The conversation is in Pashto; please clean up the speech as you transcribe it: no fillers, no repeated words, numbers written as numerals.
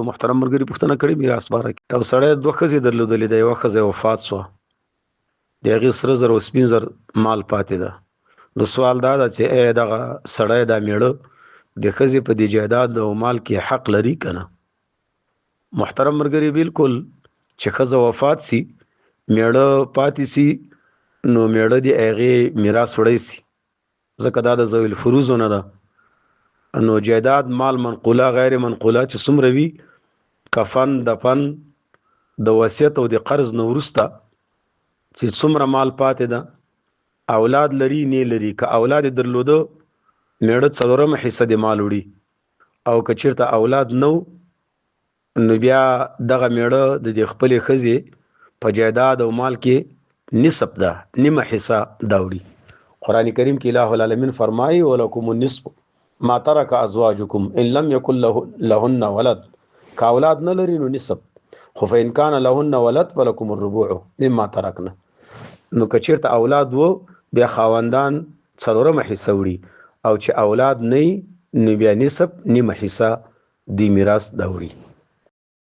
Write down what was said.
محترم مرګري پوښتنه کړې میراث باره کې او سړی دوه ښځې درلودلې ده، یوه ښځه وفات شوه، د هغې سره زر او سپین زر مال پاتې ده. نو سوال دا ده چې دغه سړی دا میړه د ښځې په دې جایداد او مال کې حق لري که نه؟ محترم مرګري بالکل چې ښځه وفات سي میړه پاتې سي نو میړه د هغې میراث وړی سي، ځکه دا د ذوی الفروضو نه ده. نو جایداد مال منقوله غیر منقوله چې څومره وي، کفن دفن د وصیت او د قرض نه وروسته چې څومره مال پاتې ده، اولاد لري نه لري، که اولاد درلوده میړه څلورمه حصه د مال وړي، او که چېرته اولاد نو نو بیا دغه میړه د دې خپلې ښځې په جایداد او مال کې نصف ده، نیمه حصه دا وړي. قرآن کریم کې الہ العالمین فرمایي ولکم النصف ما ترک ازواجکم ان لم یکن لهن ولد، که اولاد نه لري نو نصف، خو فإن کان لهن ولد فلکم الربوع مما ترکنا. نو که چېرته اولاد وو بیا خاوندان څلورمه حصه وړي، او چې اولاد نه نو بیا نصف نیمه حصه د میراث دا وړي.